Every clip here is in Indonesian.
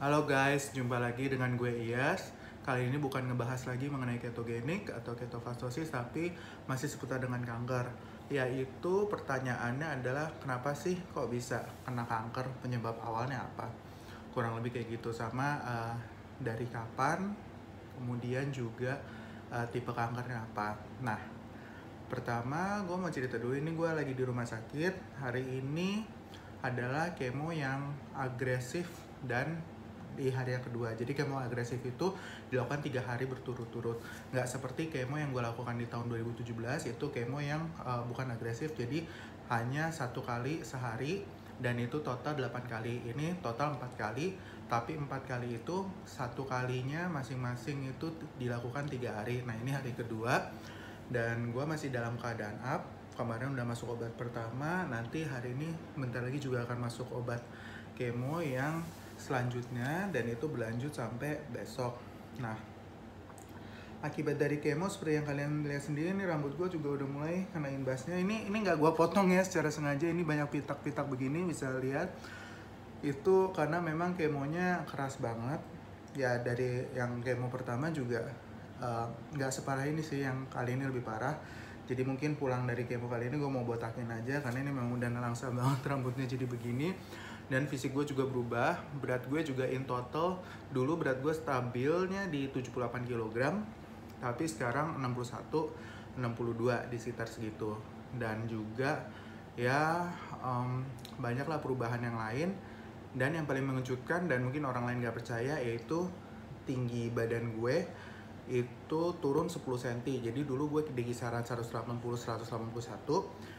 Halo guys, jumpa lagi dengan gue Iyas. Kali ini bukan ngebahas lagi mengenai ketogenik atau ketofastosis, tapi masih seputar dengan kanker. Yaitu pertanyaannya adalah kenapa sih kok bisa kena kanker, penyebab awalnya apa? Kurang lebih kayak gitu, sama dari kapan, kemudian juga tipe kankernya apa. Nah, pertama gue mau cerita dulu, ini gue lagi di rumah sakit. Hari ini adalah kemo yang agresif dan di hari yang kedua. Jadi kemo agresif itu dilakukan 3 hari berturut-turut. Nggak seperti kemo yang gue lakukan di tahun 2017, itu kemo yang bukan agresif, jadi hanya 1 kali sehari dan itu total 8 kali. Ini total 4 kali, tapi 4 kali itu 1 kalinya masing-masing itu dilakukan 3 hari. Nah, ini hari kedua dan gue masih dalam keadaan up. Kemarin udah masuk obat pertama, nanti hari ini bentar lagi juga akan masuk obat kemo yang selanjutnya, dan itu berlanjut sampai besok. Nah, akibat dari kemo seperti yang kalian lihat sendiri, nih rambut gue juga udah mulai kena imbasnya. Ini nggak gue potong ya secara sengaja, ini banyak pitak-pitak begini, bisa lihat. Itu karena memang kemonya keras banget. Ya dari yang kemo pertama juga nggak separah ini sih, yang kali ini lebih parah. Jadi mungkin pulang dari kemo kali ini gue mau botakin aja, karena ini memang udah nelangsa banget rambutnya jadi begini. Dan fisik gue juga berubah, berat gue juga in total, dulu berat gue stabilnya di 78 kg, tapi sekarang 61, 62 di sekitar segitu. Dan juga ya banyaklah perubahan yang lain. Dan yang paling mengejutkan dan mungkin orang lain gak percaya, yaitu tinggi badan gue itu turun 10 cm. Jadi dulu gue di kisaran 180-181,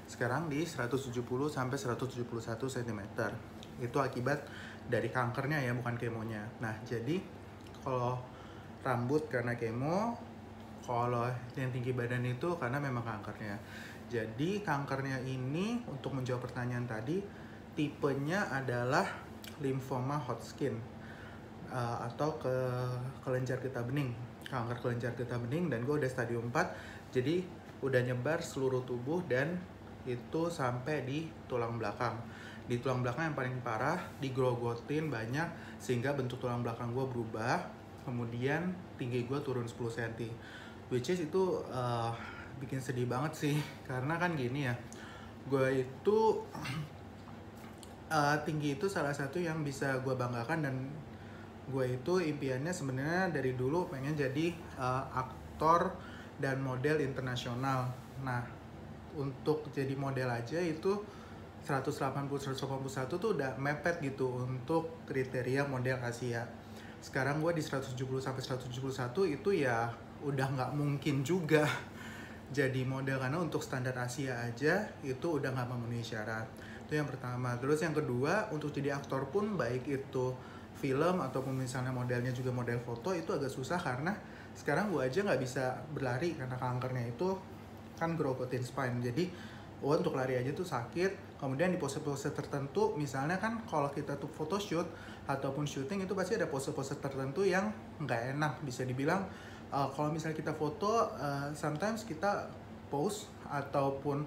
sekarang di 170 sampai 171 cm. Itu akibat dari kankernya ya, bukan kemonya. Nah, jadi kalau rambut karena kemo, kalau yang tinggi badan itu karena memang kankernya. Jadi kankernya ini, untuk menjawab pertanyaan tadi, tipenya adalah limfoma Hodgkin atau kelenjar getah bening, kanker kelenjar getah bening, dan gue udah stadium 4, jadi udah nyebar seluruh tubuh dan itu sampai di tulang belakang. Di tulang belakang yang paling parah, digrogotin banyak sehingga bentuk tulang belakang gue berubah. Kemudian tinggi gue turun 10 cm, which is itu bikin sedih banget sih, karena kan gini ya, gue itu tinggi itu salah satu yang bisa gue banggakan, dan gue itu impiannya sebenarnya dari dulu pengen jadi aktor dan model internasional. Nah, untuk jadi model aja itu 180-181 tuh udah mepet gitu untuk kriteria model Asia. Sekarang gue di 170-171, itu ya udah nggak mungkin juga jadi model, karena untuk standar Asia aja itu udah nggak memenuhi syarat. Itu yang pertama. Terus yang kedua, untuk jadi aktor pun, baik itu film ataupun misalnya modelnya juga model foto, itu agak susah karena sekarang gue aja nggak bisa berlari karena kankernya itu kan grogotin spine. Jadi untuk lari aja tuh sakit. Kemudian di pose-pose tertentu, misalnya kan kalau kita tuh photoshoot ataupun syuting, itu pasti ada pose-pose tertentu yang nggak enak. Bisa dibilang kalau misalnya kita foto, sometimes kita pose ataupun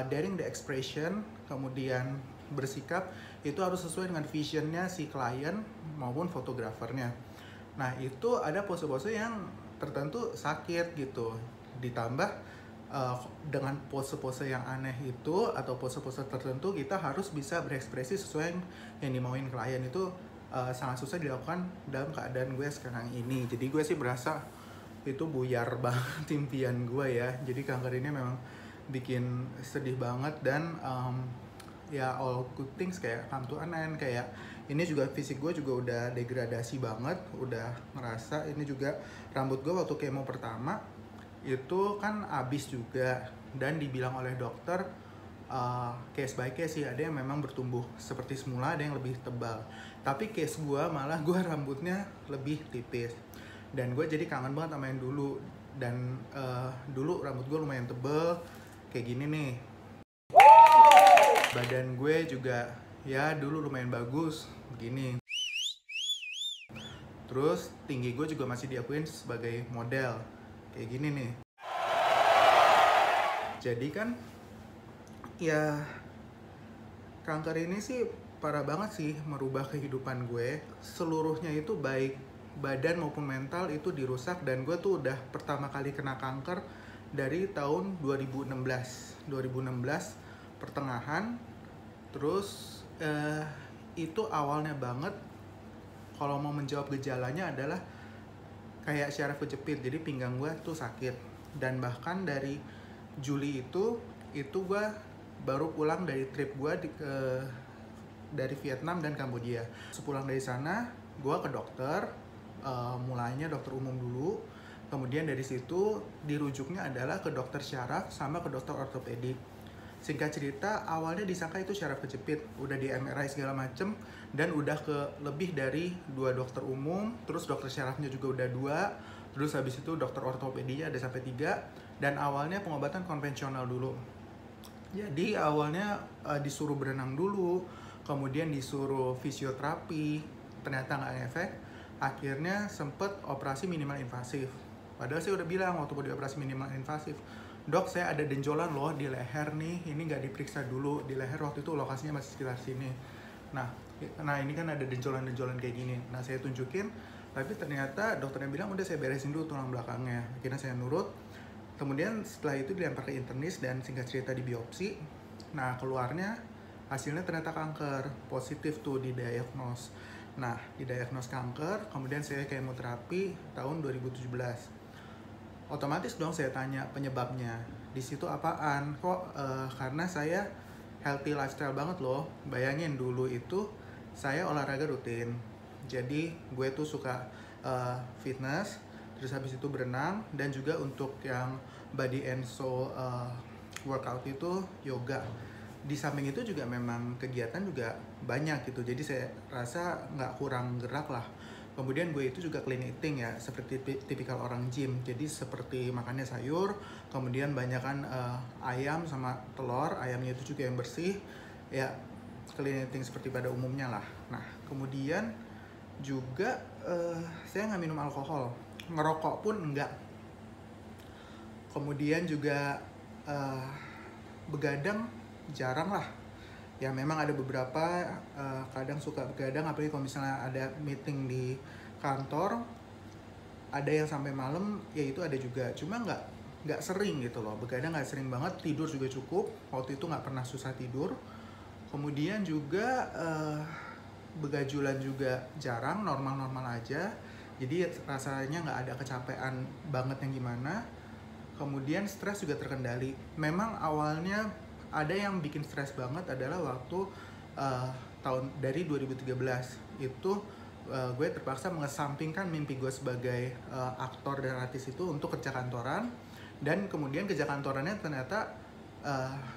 daring the expression, kemudian bersikap, itu harus sesuai dengan visionnya si klien maupun fotografernya. Nah, itu ada pose-pose yang tertentu sakit gitu. Ditambah dengan pose-pose yang aneh itu atau pose-pose tertentu, kita harus bisa berekspresi sesuai yang dimauin klien. Itu sangat susah dilakukan dalam keadaan gue sekarang ini. Jadi gue sih berasa itu buyar banget impian gue ya. Jadi kanker ini memang bikin sedih banget, dan ya all good things kayak come to an end. Kayak ini juga fisik gue juga udah degradasi banget, udah ngerasa. Ini juga rambut gue waktu kemo pertama itu kan abis juga, dan dibilang oleh dokter case by case sih, ada yang memang bertumbuh seperti semula, ada yang lebih tebal. Tapi case gue malah gue rambutnya lebih tipis, dan gue jadi kangen banget sama yang dulu. Dan dulu rambut gue lumayan tebel kayak gini nih. Badan gue juga ya dulu lumayan bagus begini. Terus tinggi gue juga masih diakuin sebagai model kayak gini nih. Jadi kan ya kanker ini sih parah banget sih merubah kehidupan gue. Seluruhnya itu baik badan maupun mental itu dirusak, dan gue tuh udah pertama kali kena kanker dari tahun 2016 pertengahan. Terus itu awalnya banget, kalau mau menjawab gejalanya adalah kayak syaraf kejepit, jadi pinggang gue tuh sakit. Dan bahkan dari Juli itu gue baru pulang dari trip gue dari Vietnam dan Kamboja. Sepulang dari sana gue ke dokter, mulainya dokter umum dulu, kemudian dari situ dirujuknya adalah ke dokter syaraf sama ke dokter ortopedik. Singkat cerita, awalnya disangka itu syaraf kejepit, udah di MRI segala macem, dan udah ke lebih dari 2 dokter umum, terus dokter syarafnya juga udah 2, terus habis itu dokter ortopedinya ada sampai 3, dan awalnya pengobatan konvensional dulu. Jadi awalnya disuruh berenang dulu, kemudian disuruh fisioterapi, ternyata nggak efek, akhirnya sempet operasi minimal invasif. Padahal saya udah bilang waktu mau dioperasi minimal invasif, dok saya ada benjolan loh di leher nih, ini nggak diperiksa dulu di leher, waktu itu lokasinya masih sekitar sini. Nah ini kan ada denjolan-denjolan kayak gini. Nah saya tunjukin, tapi ternyata dokternya bilang udah saya beresin dulu tulang belakangnya. Akhirnya saya nurut. Kemudian setelah itu dilempar ke internis dan singkat cerita di biopsi. Nah keluarnya hasilnya ternyata kanker, positif tuh didiagnos. Nah didiagnos kanker, kemudian saya kemoterapi tahun 2017. Otomatis dong saya tanya penyebabnya, di situ apaan? Kok karena saya healthy lifestyle banget loh. Bayangin dulu itu saya olahraga rutin, jadi gue tuh suka fitness, terus habis itu berenang, dan juga untuk yang body and soul workout itu yoga. Di samping itu juga memang kegiatan juga banyak gitu, jadi saya rasa nggak kurang gerak lah. Kemudian gue itu juga clean eating ya, seperti tipikal orang gym. Jadi seperti makannya sayur, kemudian banyakkan ayam sama telur, ayamnya itu juga yang bersih. Ya clean eating seperti pada umumnya lah. Nah kemudian juga saya nggak minum alkohol, ngerokok pun enggak. Kemudian juga begadang jarang lah. Ya memang ada beberapa kadang suka begadang, apalagi kalau misalnya ada meeting di kantor, ada yang sampai malam, ya itu ada juga. Cuma nggak sering gitu loh, begadang nggak sering banget. Tidur juga cukup, waktu itu nggak pernah susah tidur. Kemudian juga begajulan juga jarang, normal-normal aja. Jadi rasanya nggak ada kecapean banget yang gimana. Kemudian stres juga terkendali. Memang awalnya ada yang bikin stres banget adalah waktu tahun dari 2013 itu gue terpaksa mengesampingkan mimpi gue sebagai aktor dan artis itu untuk kerja kantoran, dan kemudian kerja kantorannya ternyata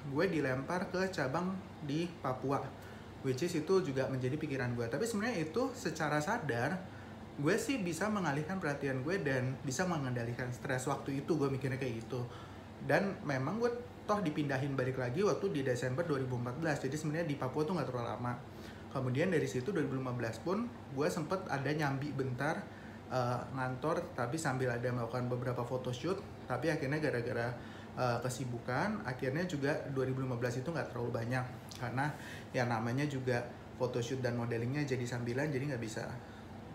gue dilempar ke cabang di Papua, which is itu juga menjadi pikiran gue. Tapi sebenarnya itu secara sadar gue sih bisa mengalihkan perhatian gue dan bisa mengendalikan stres. Waktu itu gue mikirnya kayak gitu, dan memang gue toh dipindahin balik lagi waktu di Desember 2014. Jadi sebenarnya di Papua tuh nggak terlalu lama. Kemudian dari situ 2015 pun gue sempet ada nyambi bentar ngantor, tapi sambil ada melakukan beberapa photoshoot. Tapi akhirnya gara-gara kesibukan, akhirnya juga 2015 itu nggak terlalu banyak, karena ya namanya juga photoshoot dan modelingnya jadi sambilan, jadi nggak bisa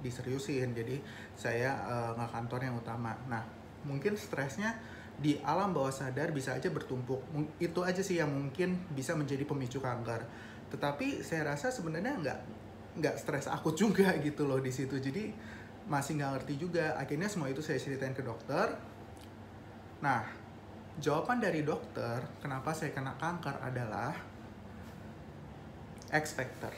diseriusin. Jadi saya nggak kantor yang utama. Nah mungkin stresnya di alam bawah sadar bisa aja bertumpuk. Itu aja sih yang mungkin bisa menjadi pemicu kanker. Tetapi saya rasa sebenarnya nggak stres akut juga gitu loh di situ. Jadi masih nggak ngerti juga. Akhirnya semua itu saya ceritain ke dokter. Nah jawaban dari dokter kenapa saya kena kanker adalah X factor,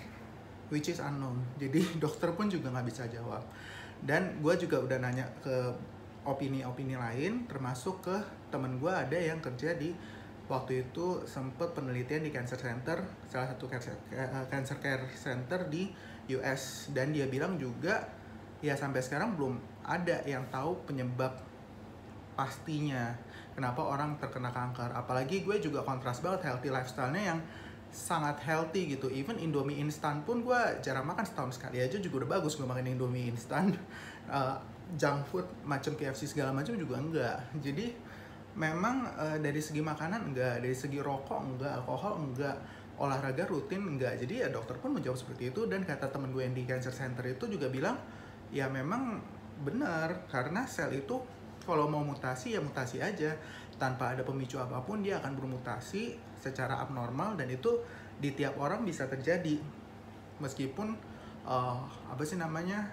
which is unknown. Jadi dokter pun juga nggak bisa jawab. Dan gue juga udah nanya ke opini-opini lain, termasuk ke temen gue ada yang kerja di waktu itu sempet penelitian di cancer center, salah satu cancer care center di US, dan dia bilang juga ya sampai sekarang belum ada yang tahu penyebab pastinya kenapa orang terkena kanker. Apalagi gue juga kontras banget healthy lifestyle-nya yang sangat healthy gitu. Even Indomie instan pun gue jarang makan, setahun sekali aja juga udah bagus gue makan Indomie instan. Junk food macam KFC segala macam juga enggak. Jadi memang dari segi makanan enggak, dari segi rokok enggak, alkohol enggak. olahraga rutin enggak. Jadi ya dokter pun menjawab seperti itu, dan kata temen gue yang di cancer center itu juga bilang ya memang benar, karena sel itu kalau mau mutasi ya mutasi aja tanpa ada pemicu apapun, dia akan bermutasi secara abnormal, dan itu di tiap orang bisa terjadi meskipun apa sih namanya,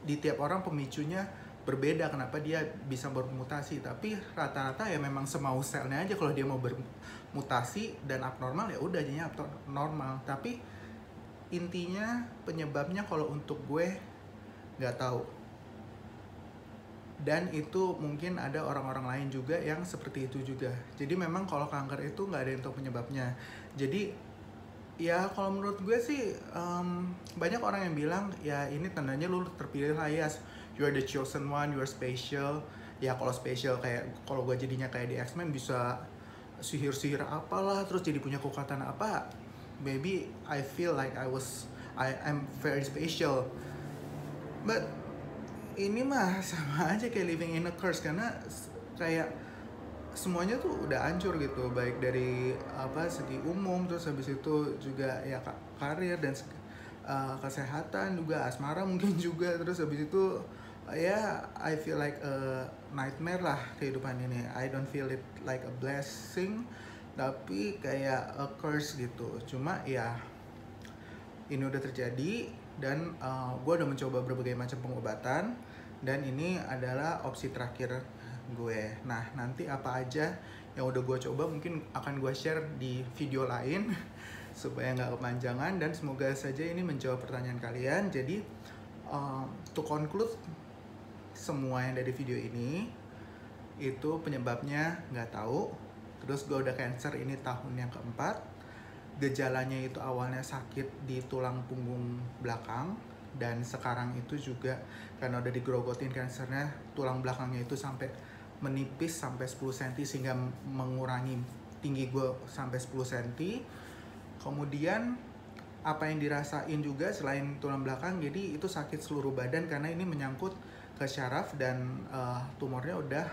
di tiap orang pemicunya berbeda kenapa dia bisa bermutasi, tapi rata-rata ya memang semau selnya aja. Kalau dia mau bermutasi dan abnormal ya udah jadinya abnormal. Tapi intinya penyebabnya kalau untuk gue nggak tahu, dan itu mungkin ada orang-orang lain juga yang seperti itu juga. Jadi memang kalau kanker itu nggak ada yang tahu penyebabnya. Jadi ya kalau menurut gue sih banyak orang yang bilang ya ini tandanya lu terpilih lah ya, you are the chosen one, you are special. Ya kalau special kayak kalau gue jadinya kayak di X-Men bisa sihir-sihir apalah terus jadi punya kekuatan apa, maybe I feel like I'm very special. But ini mah sama aja kayak living in a curse, karena kayak semuanya tuh udah hancur gitu, baik dari apa segi umum, terus habis itu juga ya karir dan kesehatan juga, asmara mungkin juga, terus habis itu ya I feel like a nightmare lah kehidupan ini. I don't feel it like a blessing, tapi kayak a curse gitu. Cuma ya ini udah terjadi, dan gue udah mencoba berbagai macam pengobatan, dan ini adalah opsi terakhir gue. Nah nanti apa aja yang udah gue coba mungkin akan gue share di video lain supaya nggak kepanjangan, dan semoga saja ini menjawab pertanyaan kalian. Jadi to conclude semua yang dari video ini, itu penyebabnya nggak tahu. Terus gue udah cancer ini tahun yang keempat. Gejalanya itu awalnya sakit di tulang punggung belakang, dan sekarang itu juga karena udah digrogotin kansernya, tulang belakangnya itu sampai menipis sampai 10 cm sehingga mengurangi tinggi gue sampai 10 cm. Kemudian apa yang dirasain juga selain tulang belakang, jadi itu sakit seluruh badan karena ini menyangkut ke syaraf, dan tumornya udah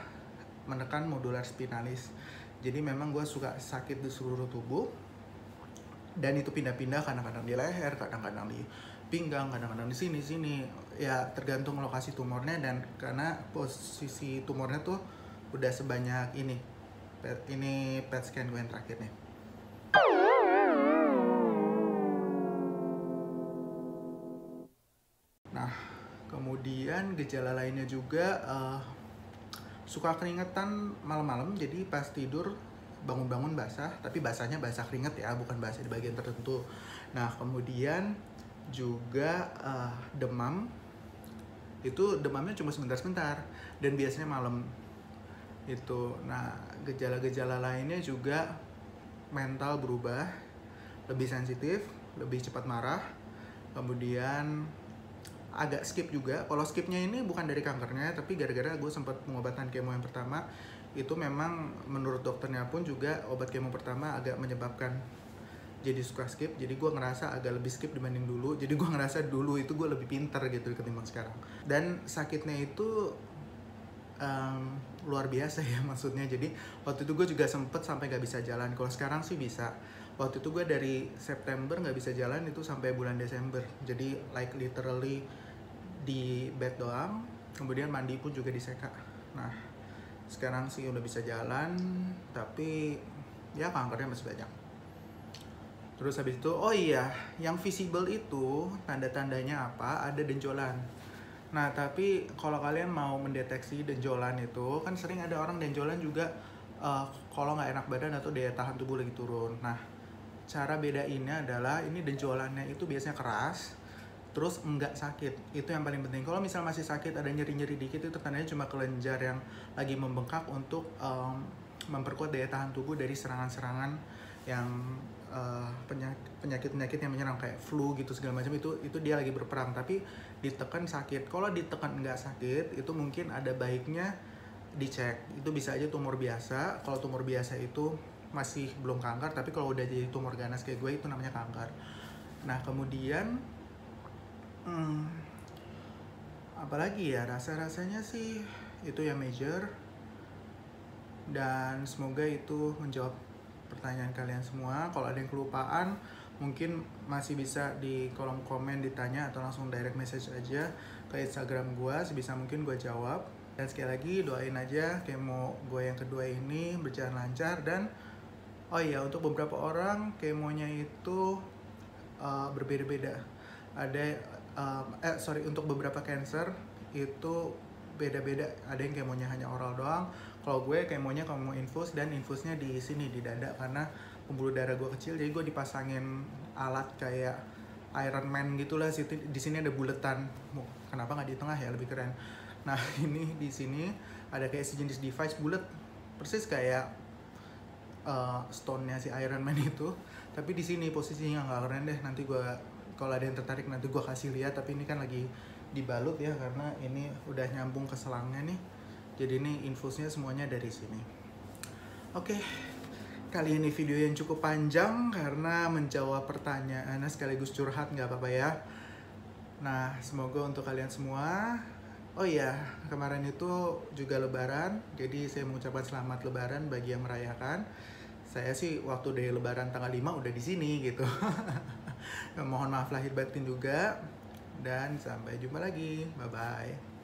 menekan medular spinalis. Jadi memang gue suka sakit di seluruh tubuh, dan itu pindah-pindah, kadang-kadang di leher, kadang-kadang di pinggang, kadang-kadang di sini ya tergantung lokasi tumornya. Dan karena posisi tumornya tuh udah sebanyak ini PET scan gue yang terakhir nih. Nah kemudian gejala lainnya juga suka keringetan malam-malam, jadi pas tidur bangun-bangun basah, tapi basahnya basah keringet ya, bukan basah di bagian tertentu. Nah kemudian juga demam, itu demamnya cuma sebentar-sebentar dan biasanya malam itu. Nah gejala-gejala lainnya juga mental berubah, lebih sensitif, lebih cepat marah, kemudian agak skip juga. Kalau skipnya ini bukan dari kankernya, tapi gara-gara gue sempat pengobatan kemo yang pertama, itu memang menurut dokternya pun juga obat kemo pertama agak menyebabkan jadi suka skip. Jadi gue ngerasa agak lebih skip dibanding dulu. Jadi gue ngerasa dulu itu gue lebih pintar gitu ketimbang sekarang. Dan sakitnya itu luar biasa ya maksudnya. Jadi waktu itu gue juga sempet sampai gak bisa jalan. Kalau sekarang sih bisa. Waktu itu gue dari September gak bisa jalan itu sampai bulan Desember. Jadi like literally di bed doang. Kemudian mandi pun juga diseka. Nah sekarang sih udah bisa jalan, tapi ya kankernya masih banyak. Terus habis itu, oh iya, yang visible itu tanda-tandanya apa? Ada benjolan. Nah, tapi kalau kalian mau mendeteksi benjolan itu, kan sering ada orang benjolan juga kalau nggak enak badan atau daya tahan tubuh lagi turun. Nah, cara bedainnya adalah ini benjolannya itu biasanya keras, terus enggak sakit. Itu yang paling penting. Kalau misal masih sakit, ada nyeri-nyeri dikit, itu tandanya cuma kelenjar yang lagi membengkak untuk memperkuat daya tahan tubuh dari serangan-serangan yang penyakit-penyakit yang menyerang kayak flu gitu segala macam. Itu dia lagi berperang, tapi ditekan sakit. Kalau ditekan nggak sakit, itu mungkin ada baiknya dicek. Itu bisa aja tumor biasa. Kalau tumor biasa itu masih belum kanker, tapi kalau udah jadi tumor ganas kayak gue itu namanya kanker. Nah kemudian apalagi ya, rasa-rasanya sih itu yang major, dan semoga itu menjawab pertanyaan kalian semua. Kalau ada yang kelupaan, mungkin masih bisa di kolom komen ditanya atau langsung direct message aja ke Instagram gue, sebisa mungkin gue jawab. Dan sekali lagi doain aja kemo gue yang kedua ini berjalan lancar. Dan oh iya, untuk beberapa orang kemonya itu berbeda-beda. Untuk beberapa cancer itu beda-beda. Ada yang kemonya hanya oral doang. Kalau gue kemonya kemo infus, dan infusnya di sini di dada karena pembuluh darah gue kecil, jadi gue dipasangin alat kayak Iron Man gitulah. Di sini ada buletan. Kenapa nggak di tengah ya, lebih keren. Nah ini di sini ada kayak sejenis device bulat, persis kayak stone-nya si Iron Man itu. Tapi di sini posisinya nggak keren deh. Nanti gue kalau ada yang tertarik nanti gue kasih lihat. Tapi ini kan lagi dibalut ya, karena ini udah nyambung ke selangnya nih. Jadi ini infusnya semuanya dari sini. Oke, kali ini video yang cukup panjang karena menjawab pertanyaan sekaligus curhat, nggak apa-apa ya. Nah, semoga untuk kalian semua. Oh iya, kemarin itu juga Lebaran, jadi saya mengucapkan selamat Lebaran bagi yang merayakan. Saya sih waktu dari Lebaran tanggal 5 udah di sini gitu. Mohon maaf lahir batin juga, dan sampai jumpa lagi. Bye bye.